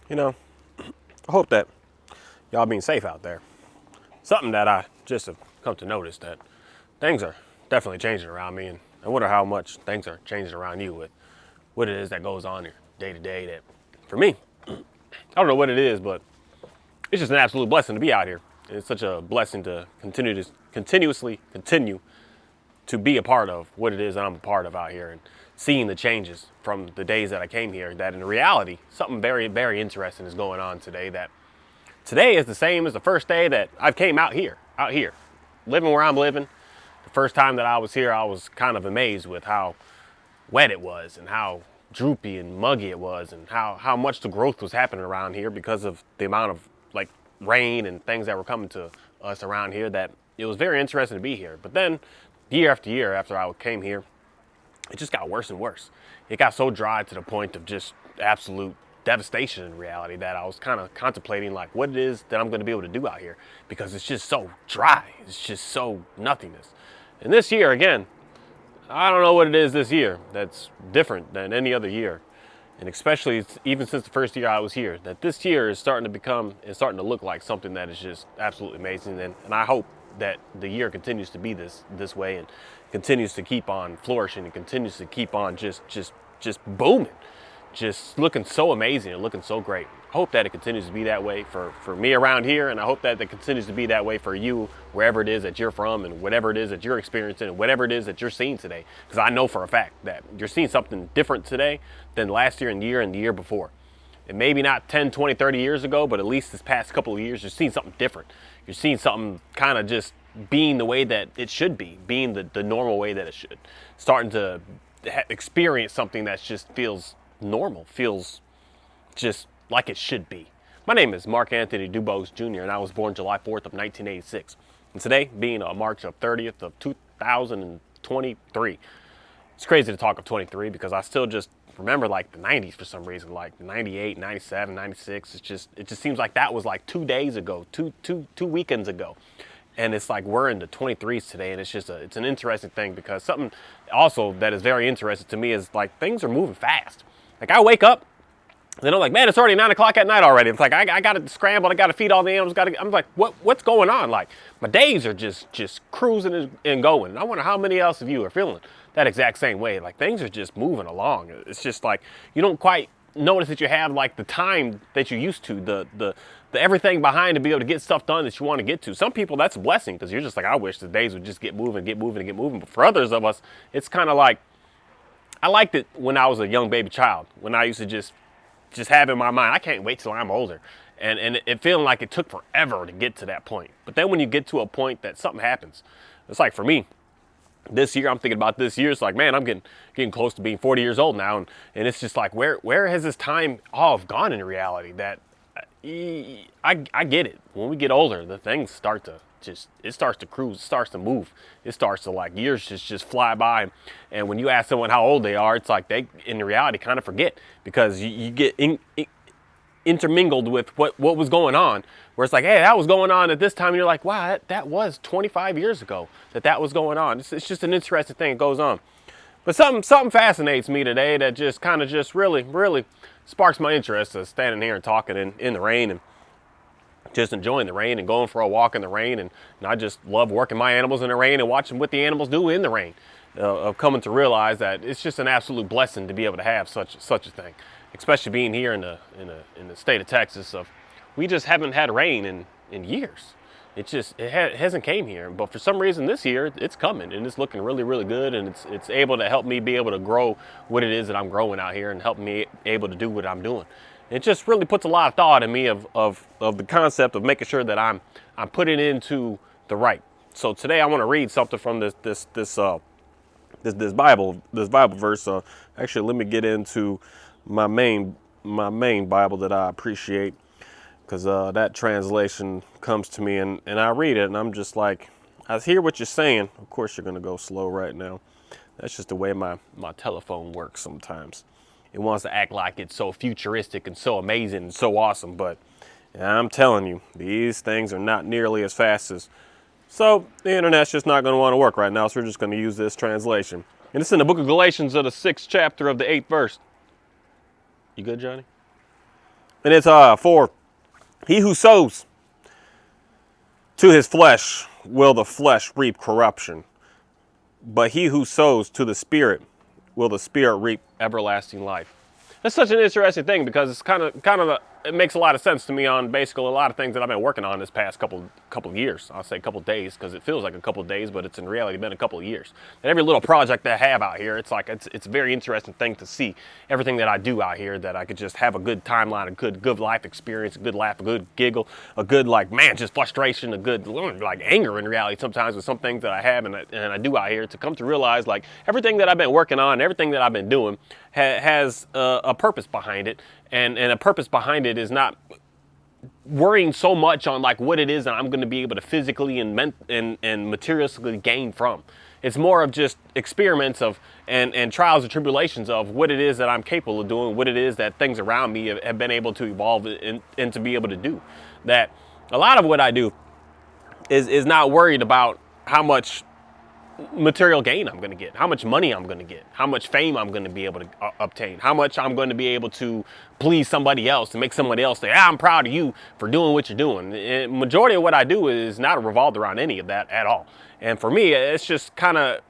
You know, I hope that y'all being safe out there. Something that I just have come to notice that things are definitely changing around me, and I wonder how much things are changing around you with what it is that goes on here day to day. That for me, I don't know what it is, but it's just an absolute blessing to be out here. It's such a blessing to continuously continue to be a part of what it is that I'm a part of out here and seeing the changes from the days that I came here. That in reality, something very, very interesting is going on today. That today is the same as the first day that I came out here, living where I'm living. The first time that I was here, I was kind of amazed with how wet it was and how droopy and muggy it was and how much the growth was happening around here because of the amount of like rain and things that were coming to us around here. That it was very interesting to be here. But then year after year after I came here, it just got worse and worse. It got so dry to the point of just absolute devastation in reality that I was kind of contemplating like what it is that I'm going to be able to do out here because it's just so dry. It's just so nothingness. And this year again, I don't know what it is this year that's different than any other year. And especially even since the first year I was here, that this year is starting to look like something that is just absolutely amazing. And I hope that the year continues to be this way and continues to keep on flourishing and continues to keep on just booming, just looking so amazing and looking so great. I hope that it continues to be that way for me around here, and I hope that it continues to be that way for you wherever it is that you're from and whatever it is that you're experiencing and whatever it is that you're seeing today. Because I know for a fact that you're seeing something different today than last year and the year before. And maybe not 10, 20, 30 years ago, but at least this past couple of years, you're seeing something different. You're seeing something kind of just being the way that it should be, being the normal way that it should. Starting to experience something that just feels normal, feels just like it should be. My name is Mark Anthony Dubose Jr., and I was born July 4th of 1986. And today, being March 30th of 2023, it's crazy to talk of 23 because I still just remember like the 90s for some reason, like 98, 97, 96. It just seems like that was like 2 days ago, two weekends ago. And it's like we're in the 23s today, and it's an interesting thing because something also that is very interesting to me is like things are moving fast. Like I wake up, and I'm like, man, it's already 9 o'clock at night already. It's like I got to scramble, I got to feed all the animals. I'm like, what's going on? Like my days are just cruising and going. And I wonder how many else of you are feeling that exact same way. Like things are just moving along. It's just like you don't quite notice that you have like the time that you used to, the everything behind to be able to get stuff done that you want to get to. Some people, that's a blessing because you're just like, I wish the days would just get moving. But for others of us, it's kind of like, I liked it when I was a young baby child, when I used to just have in my mind, I can't wait till I'm older. And it feeling like it took forever to get to that point. But then when you get to a point that something happens, it's like for me, this year, I'm thinking about this year. It's like, man, I'm getting close to being 40 years old now. And it's just like, where has this time all gone in reality? That I get it. When we get older, the things start to it starts to cruise, it starts to move. It starts to like years just fly by. And when you ask someone how old they are, it's like they, in reality, kind of forget because you get intermingled with what was going on, where it's like, hey, that was going on at this time, and you're like, wow, that was 25 years ago that was going on. It's just an interesting thing that goes on. But something fascinates me today that just kind of just really sparks my interest of standing here and talking in the rain and just enjoying the rain and going for a walk in the rain. And I just love working my animals in the rain and watching what the animals do in the rain. Of coming to realize that it's just an absolute blessing to be able to have such a thing, especially being here in the state of Texas. We just haven't had rain in years. It hasn't came here, but for some reason this year it's coming and it's looking really good, and it's able to help me be able to grow what it is that I'm growing out here and help me able to do what I'm doing. It just really puts a lot of thought in me of the concept of making sure that I'm putting into the right. So today I want to read something from this Bible verse. Actually, let me get into my main Bible that I appreciate, because that translation comes to me and I read it and I'm just like, I hear what you're saying. Of course, you're gonna go slow right now. That's just the way my telephone works sometimes. It wants to act like it's so futuristic and so amazing and so awesome, but I'm telling you, these things are not nearly as fast as. So the internet's just not going to want to work right now, so we're just going to use this translation. And it's in the book of Galatians of the 6th chapter of the 8th verse. You good, Johnny? And it's for he who sows to his flesh will the flesh reap corruption, but he who sows to the Spirit will the Spirit reap everlasting life. That's such an interesting thing because it's it makes a lot of sense to me on basically a lot of things that I've been working on this past couple of years. I'll say a couple of days because it feels like a couple of days, but it's in reality been a couple of years. And every little project that I have out here, it's a very interesting thing to see everything that I do out here, that I could just have a good timeline, a good life experience, a good laugh, a good giggle, a good just frustration, a good anger in reality sometimes with some things that I have and I do out here, to come to realize like everything that I've been working on, everything that I've been doing has a purpose behind it. And a purpose behind it is not worrying so much on like what it is that I'm going to be able to physically and materialistically gain from. It's more of just experiments of and trials and tribulations of what it is that I'm capable of doing, what it is that things around me have been able to evolve and to be able to do. That a lot of what I do is not worried about how much material gain I'm going to get, how much money I'm going to get, how much fame I'm going to be able to obtain, how much I'm going to be able to please somebody else, to make somebody else say, I'm proud of you for doing what you're doing. And majority of what I do is not revolved around any of that at all. And for me, it's just kind of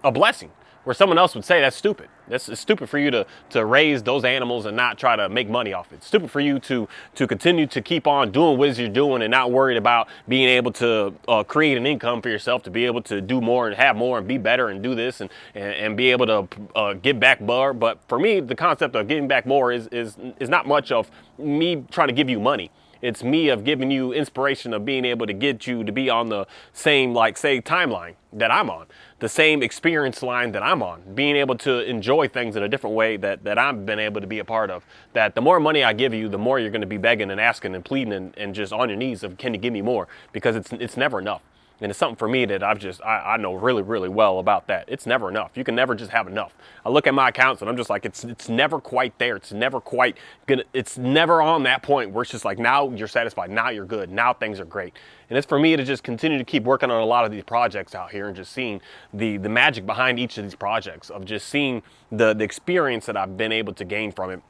a blessing, where someone else would say that's stupid. It's stupid for you to raise those animals and not try to make money off it. It's stupid for you to continue to keep on doing what you're doing and not worried about being able to create an income for yourself, to be able to do more and have more and be better and do this and be able to give back more. But for me, the concept of giving back more is not much of me trying to give you money. It's me of giving you inspiration of being able to get you to be on the same, timeline that I'm on, the same experience line that I'm on, being able to enjoy things in a different way that I've been able to be a part of. That the more money I give you, the more you're going to be begging and asking and pleading and just on your knees of, can you give me more? Because it's never enough. And it's something for me that I know really, really well about that. It's never enough. You can never just have enough. I look at my accounts and I'm just like, it's never quite there. It's never quite gonna, it's never on that point where it's just like, now you're satisfied. Now you're good. Now things are great. And it's for me to just continue to keep working on a lot of these projects out here and just seeing the magic behind each of these projects, of just seeing the experience that I've been able to gain from it.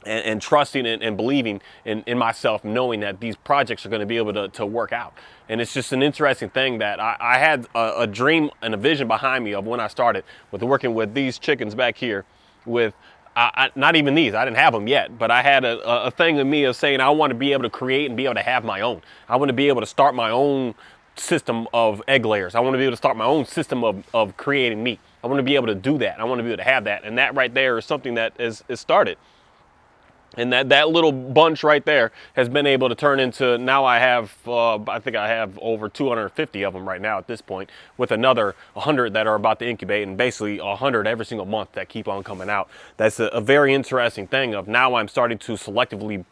And trusting and believing in myself, knowing that these projects are going to be able to work out. And it's just an interesting thing that I had a dream and a vision behind me of when I started with working with these chickens back here with not even these, I didn't have them yet, but I had a thing in me of saying I want to be able to create and be able to have my own. I want to be able to start my own system of egg layers. I want to be able to start my own system of creating meat. I want to be able to do that. I want to be able to have that. And that right there is something that is started. And that little bunch right there has been able to turn into, now I have, I think I have over 250 of them right now at this point, with another 100 that are about to incubate, and basically 100 every single month that keep on coming out. That's a very interesting thing of, now I'm starting to selectively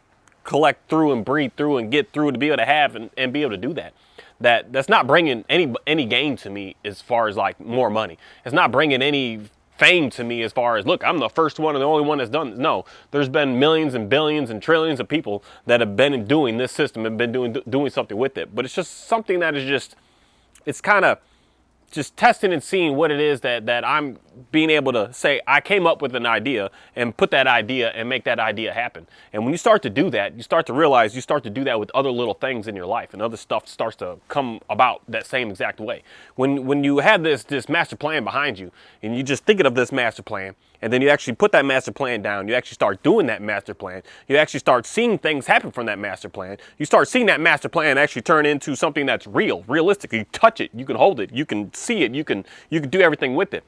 collect through and breathe through and get through to be able to have and be able to do that. That's not bringing any gain to me as far as like more money. It's not bringing any fame to me as far as, look, I'm the first one and the only one that's done this. No, there's been millions and billions and trillions of people that have been doing this system and been doing something with it. But it's just something that is just, it's kind of just testing and seeing what it is that I'm being able to say, I came up with an idea and put that idea and make that idea happen. And when you start to do that, you start to realize you start to do that with other little things in your life, and other stuff starts to come about that same exact way. When you have this master plan behind you and you just thinking of this master plan, and then you actually put that master plan down, you actually start doing that master plan, you actually start seeing things happen from that master plan, you start seeing that master plan actually turn into something that's realistic. You touch it, you can hold it, you can see it, you can do everything with it.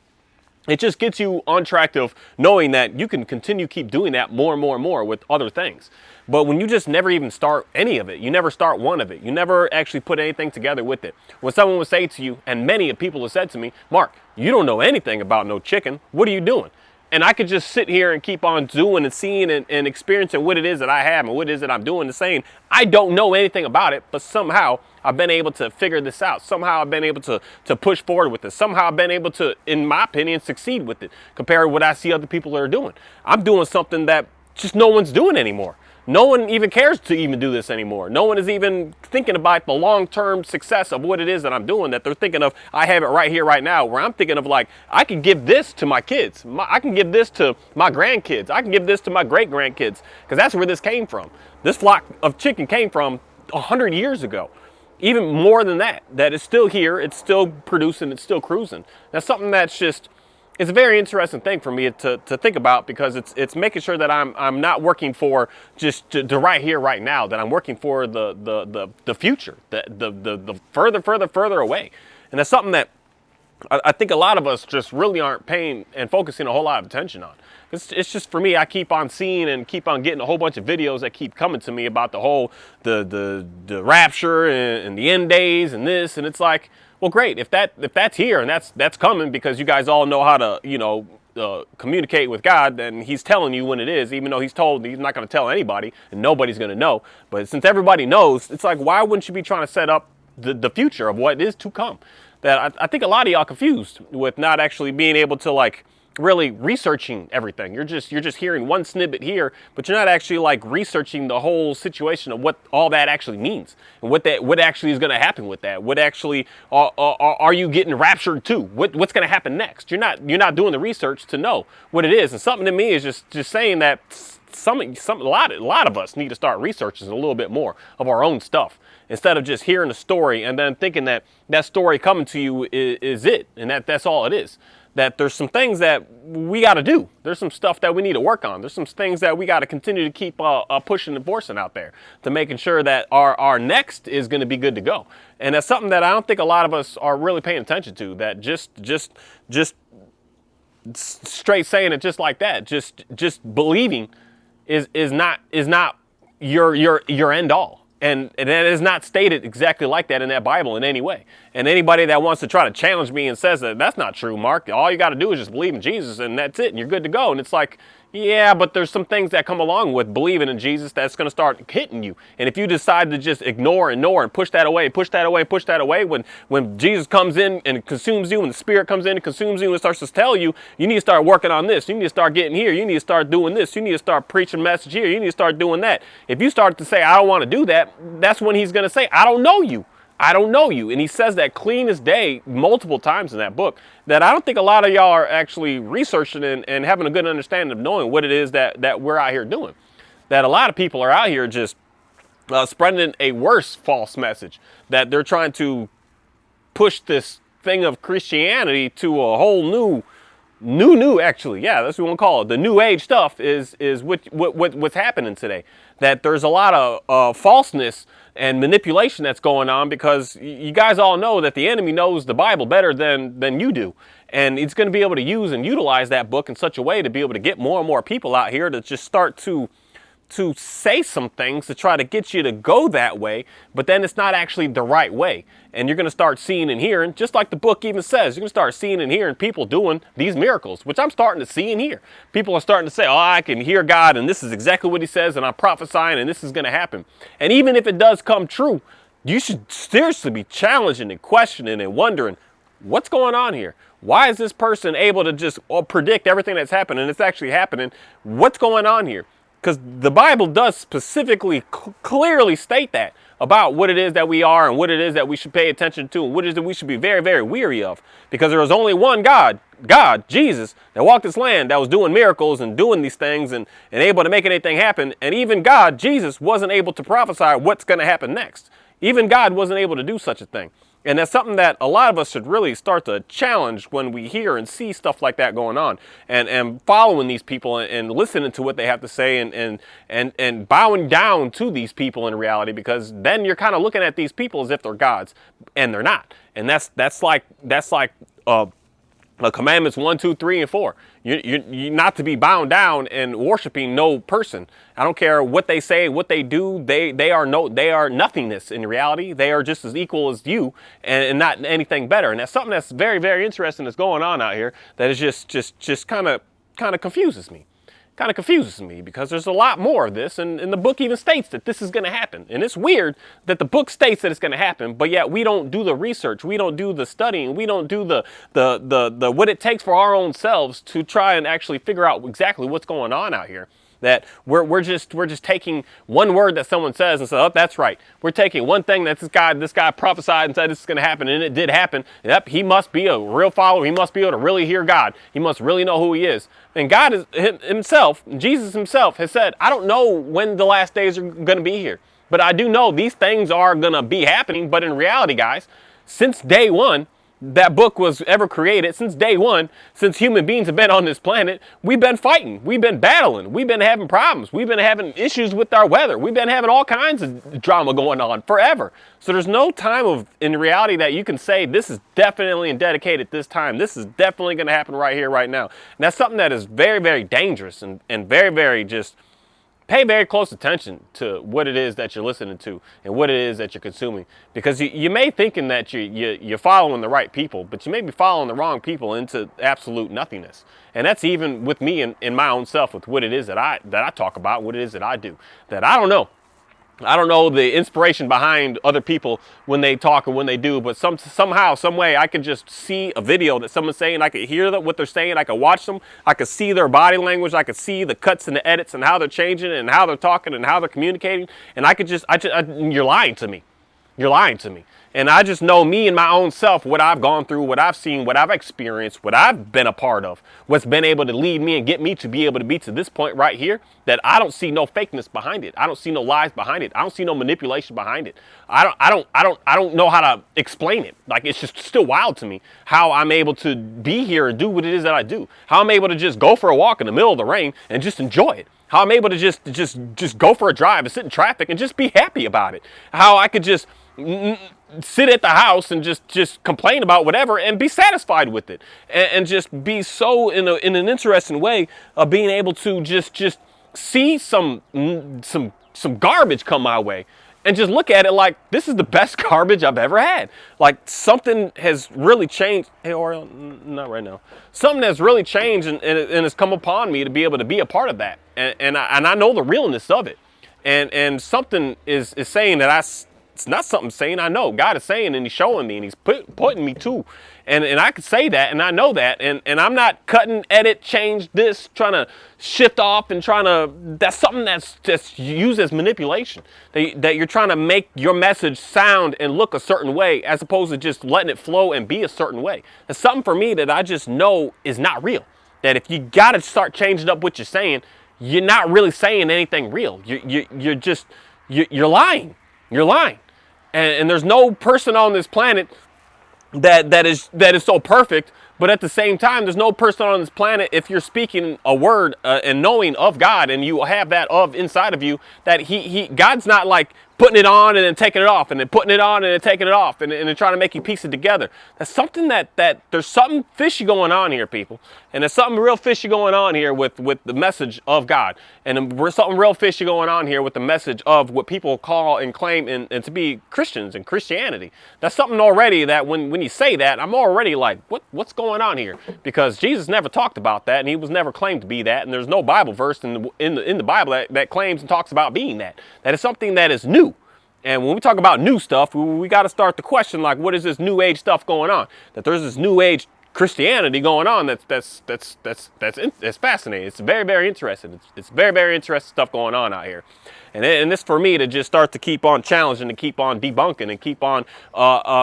It just gets you on track of knowing that you can continue keep doing that more and more and more with other things. But when you just never even start any of it, you never start one of it, you never actually put anything together with it. When someone would say to you, and many people have said to me, Mark, you don't know anything about no chicken, what are you doing? And I could just sit here and keep on doing and seeing and experiencing what it is that I have and what it is that I'm doing and saying, I don't know anything about it, but somehow I've been able to figure this out. Somehow I've been able to push forward with this. Somehow I've been able to, in my opinion, succeed with it compared to what I see other people are doing. I'm doing something that just no one's doing anymore. No one even cares to even do this anymore. No one is even thinking about the long-term success of what it is that I'm doing, that they're thinking of. I have it right here, right now, where I'm thinking of like, I can give this to my kids. I can give this to my grandkids. I can give this to my great-grandkids, because that's where this came from. This flock of chicken came from 100 years ago. Even more than that, that is still here, it's still producing, it's still cruising. That's something that's just, it's a very interesting thing for me to think about, because it's making sure that I'm not working for just the right here, right now, that I'm working for the future, the further away. And that's something that I think a lot of us just really aren't paying and focusing a whole lot of attention on. It's just, for me, I keep on seeing and keep on getting a whole bunch of videos that keep coming to me about the whole, the rapture and the end days and this, and it's like, well, great, if that's here and that's coming, because you guys all know how to, communicate with God, then he's telling you when it is, even though he's told he's not going to tell anybody and nobody's going to know. But since everybody knows, it's like, why wouldn't you be trying to set up the future of what is to come? That I think a lot of y'all confused with not actually being able to like really researching everything. You're just hearing one snippet here, but you're not actually like researching the whole situation of what all that actually means and what actually is going to happen with that. What actually are you getting raptured to? What's going to happen next? You're not doing the research to know what it is. And something to me is just saying that a lot of us need to start researching a little bit more of our own stuff, instead of just hearing a story and then thinking that story coming to you is it, and that's all it is. That there's some things that we got to do. There's some stuff that we need to work on. There's some things that we got to continue to keep pushing and forcing out there, to making sure that our next is going to be good to go. And that's something that I don't think a lot of us are really paying attention to. That just straight saying it just like that, just believing is not your end all. And that is not stated exactly like that in that Bible in any way. And anybody that wants to try to challenge me and says that that's not true, Mark, all you got to do is just believe in Jesus and that's it, and you're good to go. And it's like, yeah, but there's some things that come along with believing in Jesus that's going to start hitting you. And if you decide to just ignore and push that away, when Jesus comes in and consumes you, when the Spirit comes in and consumes you and starts to tell you, you need to start working on this, you need to start getting here, you need to start doing this, you need to start preaching a message here, you need to start doing that. If you start to say, I don't want to do that, that's when he's going to say, I don't know you. I don't know you. And he says that clean as day multiple times in that book, that I don't think a lot of y'all are actually researching and having a good understanding of knowing what it is that we're out here doing. That a lot of people are out here just spreading a worse false message, that they're trying to push this thing of Christianity to a whole new actually, yeah, that's what we want to call it. The new age stuff is what's happening today. That there's a lot of falseness and manipulation that's going on, because you guys all know that the enemy knows the Bible better than you do. And it's going to be able to use and utilize that book in such a way to be able to get more and more people out here to just start to say some things to try to get you to go that way, but then it's not actually the right way. And you're going to start seeing and hearing, just like the book even says, you're going to start seeing and hearing people doing these miracles, which I'm starting to see and hear. People are starting to say, oh, I can hear God, and this is exactly what he says, and I'm prophesying, and this is going to happen. And even if it does come true, you should seriously be challenging and questioning and wondering, what's going on here? Why is this person able to just predict everything that's happening, and it's actually happening? What's going on here? Because the Bible does specifically clearly state that about what it is that we are and what it is that we should pay attention to and what it is that we should be very, very weary of. Because there was only one God, Jesus, that walked this land, that was doing miracles and doing these things and able to make anything happen. And even God, Jesus, wasn't able to prophesy what's going to happen next. Even God wasn't able to do such a thing. And that's something that a lot of us should really start to challenge when we hear and see stuff like that going on, and following these people and listening to what they have to say and bowing down to these people in reality, because then you're kind of looking at these people as if they're gods, and they're not. And that's like commandments 1, 2, 3, and 4. You're not to be bound down and worshiping no person. I don't care what they say, what they do. They are nothingness in reality. They are just as equal as you, and not anything better. And that's something that's very, very interesting that's going on out here. That is just kind of confuses me. Kind of confuses me, because there's a lot more of this, and the book even states that this is going to happen. And it's weird that the book states that it's going to happen, but yet we don't do the research, we don't do the studying, we don't do the what it takes for our own selves to try and actually figure out exactly what's going on out here. That we're just taking one word that someone says and say, oh, that's right. We're taking one thing that this guy prophesied and said this is going to happen, and it did happen. Yep, he must be a real follower. He must be able to really hear God. He must really know who he is. And God is himself, Jesus himself has said, I don't know when the last days are going to be here, but I do know these things are going to be happening. But in reality, guys, since day one, that book was ever created, since day one, since human beings have been on this planet, we've been fighting, we've been battling, we've been having problems, we've been having issues with our weather, we've been having all kinds of drama going on forever. So there's no time in reality that you can say this is definitely and dedicated this time. This is definitely going to happen right here, right now. And that's something that is very, very dangerous and very, very just pay very close attention to what it is that you're listening to and what it is that you're consuming, because you may thinking that you're following the right people, but you may be following the wrong people into absolute nothingness. And that's even with me in my own self, with what it is that I talk about, what it is that I do, that I don't know. I don't know the inspiration behind other people when they talk or when they do, but somehow, some way, I can just see a video that someone's saying. I could hear what they're saying. I could watch them. I could see their body language. I could see the cuts and the edits and how they're changing and how they're talking and how they're communicating. And I could you're lying to me. You're lying to me. And I just know me and my own self, what I've gone through, what I've seen, what I've experienced, what I've been a part of, what's been able to lead me and get me to be able to be to this point right here, that I don't see no fakeness behind it. I don't see no lies behind it. I don't see no manipulation behind it. I don't know how to explain it. Like, it's just still wild to me how I'm able to be here and do what it is that I do. How I'm able to just go for a walk in the middle of the rain and just enjoy it. How I'm able to just go for a drive and sit in traffic and just be happy about it. How I could just sit at the house and just complain about whatever and be satisfied with it, and just be so in an interesting way of being able to just see some garbage come my way and just look at it like this is the best garbage I've ever had. Like, something has really changed. Hey, Oriel, not right now. Something has really changed and has come upon me to be able to be a part of that, and I know the realness of it, and something is saying that it's not something saying I know. God is saying, and he's showing me, and he's putting me to. And I can say that, and I know that. And I'm not cutting, edit, change this, trying to shift off and that's something that's used as manipulation. That you're trying to make your message sound and look a certain way, as opposed to just letting it flow and be a certain way. That's something for me that I just know is not real. That if you got to start changing up what you're saying, you're not really saying anything real. You're lying. You're lying. And there's no person on this planet that is so perfect, but at the same time, there's no person on this planet, if you're speaking a word and knowing of God, and you have that of inside of you, that God's not like putting it on and then taking it off, and then putting it on and then taking it off, and then trying to make you piece it together. That's something that there's something fishy going on here, people. And there's something real fishy going on here with the message of God. And there's something real fishy going on here with the message of what people call and claim and to be Christians and Christianity. That's something already that when you say that, I'm already like, what's going on here? Because Jesus never talked about that, and he was never claimed to be that, and there's no Bible verse in the Bible that claims and talks about being that. That is something that is new. And when we talk about new stuff, we got to start to question, like, what is this new age stuff going on? That there's this new age Christianity going on that's fascinating. It's very, very interesting. It's very, very interesting stuff going on out here. And this for me to just start to keep on challenging and keep on debunking and keep on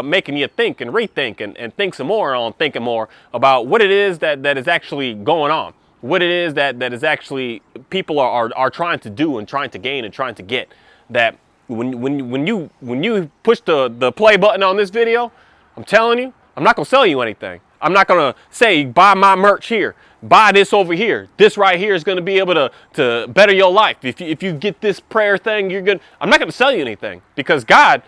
making you think and rethink and think some more on thinking more about what it is that is actually going on. What it is that is actually people are trying to do and trying to gain and trying to get. That when you push the play button on this video, I'm telling you, I'm not gonna sell you anything. I'm not gonna say buy my merch here, buy this over here. This right here is gonna be able to better your life. If you get this prayer thing, you're good. I'm not gonna sell you anything, because God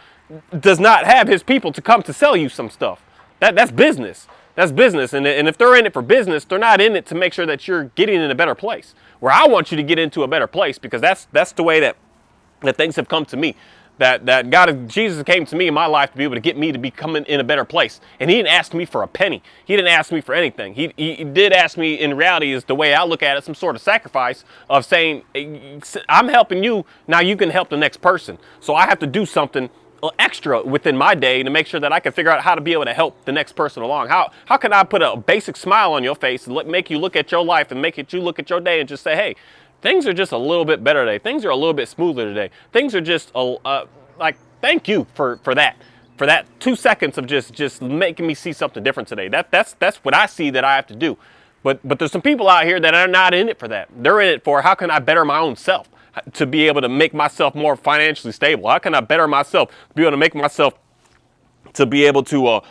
does not have his people to come to sell you some stuff. That's business. That's business. And if they're in it for business, they're not in it to make sure that you're getting in a better place. Where I want you to get into a better place, because that's the way that things have come to me. That Jesus came to me in my life to be able to get me to become in a better place. And he didn't ask me for a penny. He didn't ask me for anything. He did ask me, in reality, is the way I look at it, some sort of sacrifice of saying, I'm helping you, now you can help the next person. So I have to do something extra within my day to make sure that I can figure out how to be able to help the next person along. How can I put a basic smile on your face and make you look at your life and make you look at your day and just say, hey, things are just a little bit better today. Things are a little bit smoother today. Things are just like, thank you for that. For that 2 seconds of just making me see something different today. That's what I see that I have to do. But there's some people out here that are not in it for that. They're in it for, how can I better my own self to be able to make myself more financially stable? How can I better myself to be able to make myself to be able to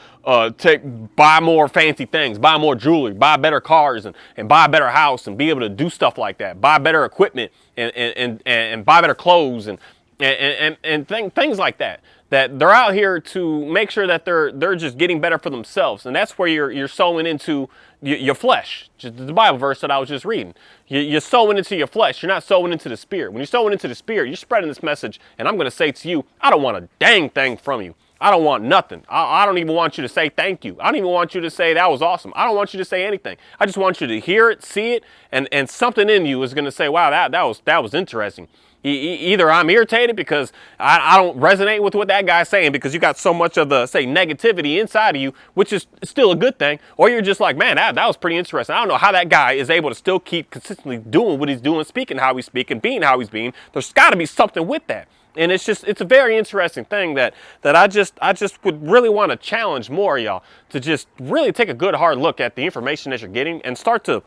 buy more fancy things, buy more jewelry, buy better cars, and buy a better house, and be able to do stuff like that, buy better equipment, and buy better clothes, and things like that. That they're out here to make sure that they're just getting better for themselves, and that's where you're sowing into your flesh. Just the Bible verse that I was just reading. You're sowing into your flesh. You're not sowing into the spirit. When you're sowing into the spirit, you're spreading this message, and I'm going to say to you, I don't want a dang thing from you. I don't want nothing. I don't even want you to say thank you. I don't even want you to say that was awesome. I don't want you to say anything. I just want you to hear it, see it, and something in you is going to say, wow, that was interesting. Either I'm irritated because I don't resonate with what that guy's saying because you got so much of the, say, negativity inside of you, which is still a good thing, or you're just like, man, that was pretty interesting. I don't know how that guy is able to still keep consistently doing what he's doing, speaking how he's speaking, being how he's being. There's got to be something with that. And it's a very interesting thing that I just would really want to challenge more of y'all to just really take a good hard look at the information that you're getting and start to,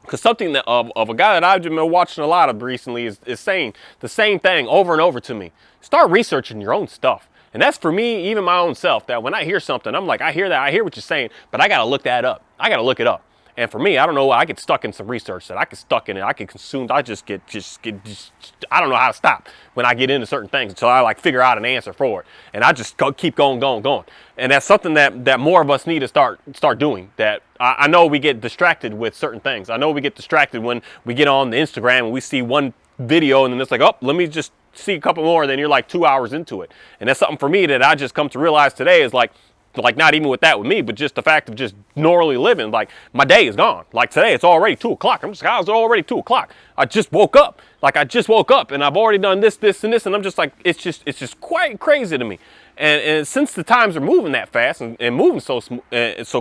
because something that of a guy that I've been watching a lot of recently is saying the same thing over and over to me. Start researching your own stuff. And that's for me, even my own self, that when I hear something, I'm like, I hear that, I hear what you're saying, but I got to look that up. I got to look it up. And for me, I don't know, I get stuck in some research that I get stuck in it. I get consumed. I just I don't know how to stop when I get into certain things until I like figure out an answer for it. And I just keep going. And that's something that more of us need to start doing. That I know we get distracted with certain things. I know we get distracted when we get on the Instagram and we see one video and then it's like, oh, let me just see a couple more. And then you're like 2 hours into it. And that's something for me that I just come to realize today is like not even with that with me, but just the fact of just normally living, like my day is gone. Like today, it's already 2 o'clock. It's already 2 o'clock. I just woke up. And I've already done this, and this, and I'm just like, it's just quite crazy to me. And since the times are moving that fast and moving so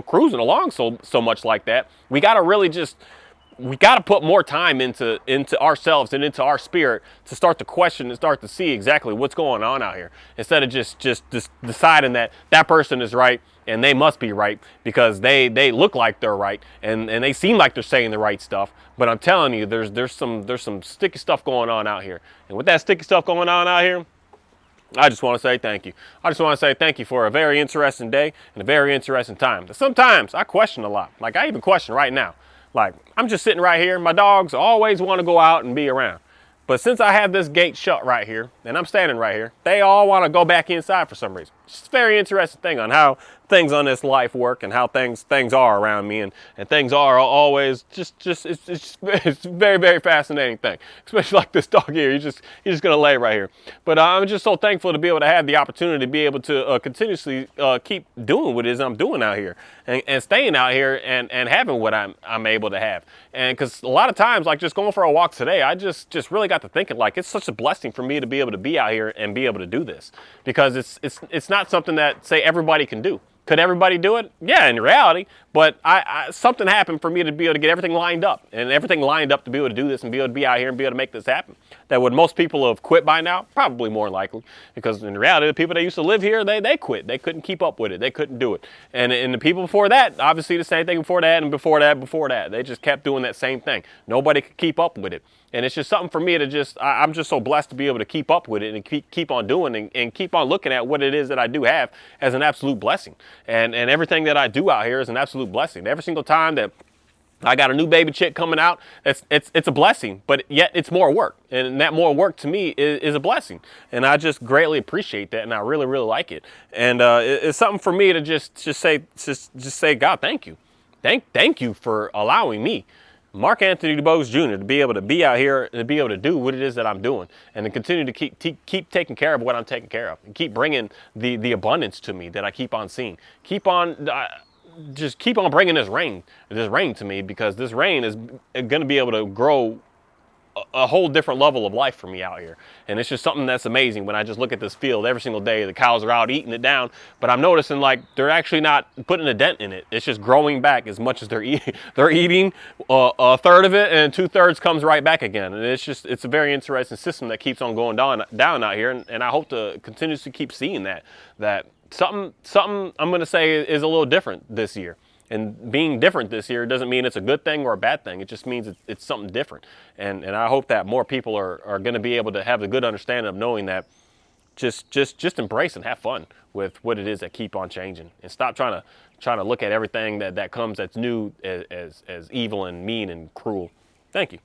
cruising along so much like that, we got to put more time into ourselves and into our spirit to start to question and start to see exactly what's going on out here, instead of just deciding that person is right and they must be right because they look like they're right and they seem like they're saying the right stuff. But I'm telling you, there's some sticky stuff going on out here. And with that sticky stuff going on out here, I just want to say thank you. I just want to say thank you for a very interesting day and a very interesting time. Sometimes I question a lot. Like I even question right now. Like, I'm just sitting right here. My dogs always want to go out and be around. But since I have this gate shut right here, and I'm standing right here, they all want to go back inside for some reason. It's a very interesting thing on how things on this life work and how things are around me, and things are always it's a very, very fascinating thing. Especially like this dog here, he's just gonna lay right here. But I'm just so thankful to be able to have the opportunity to be able to continuously keep doing what it is I'm doing out here and staying out here and having what I'm able to have. And because a lot of times, like just going for a walk today, I just really got to thinking like it's such a blessing for me to be able to be out here and be able to do this, because it's not something that, say, everybody can do. Could everybody do it? Yeah, in reality. But something happened for me to be able to get everything lined up, and everything lined up to be able to do this and be able to be out here and be able to make this happen. That would most people have quit by now? Probably more likely, because in reality, the people that used to live here, they quit. They couldn't keep up with it. They couldn't do it. And the people before that, obviously the same thing before that and before that. They just kept doing that same thing. Nobody could keep up with it. And it's just something for me to I'm just so blessed to be able to keep up with it and keep on doing and keep on looking at what it is that I do have as an absolute blessing. And everything that I do out here is an absolute blessing. Every single time that I got a new baby chick coming out, it's a blessing, but yet it's more work. And that more work to me is a blessing. And I just greatly appreciate that, and I really, really like it. And it's something for me to just say, God, thank you. Thank you for allowing me, Mark Anthony DuBose Jr., to be able to be out here and to be able to do what it is that I'm doing, and to continue to keep taking care of what I'm taking care of, and keep bringing the abundance to me that I keep on seeing. Just keep on bringing this rain to me, because this rain is going to be able to grow a whole different level of life for me out here. And it's just something that's amazing when I just look at this field every single day. The cows are out eating it down, but I'm noticing like they're actually not putting a dent in it. It's just growing back as much as they're eating. They're eating a third of it, and 2/3 comes right back again. And it's a very interesting system that keeps on going down out here. And I hope to continuously keep seeing that something I'm going to say is a little different this year. And being different this year doesn't mean it's a good thing or a bad thing. It just means it's something different. And I hope that more people are going to be able to have a good understanding of knowing that just embrace and have fun with what it is that keep on changing, and stop trying to look at everything that comes that's new as evil and mean and cruel. Thank you.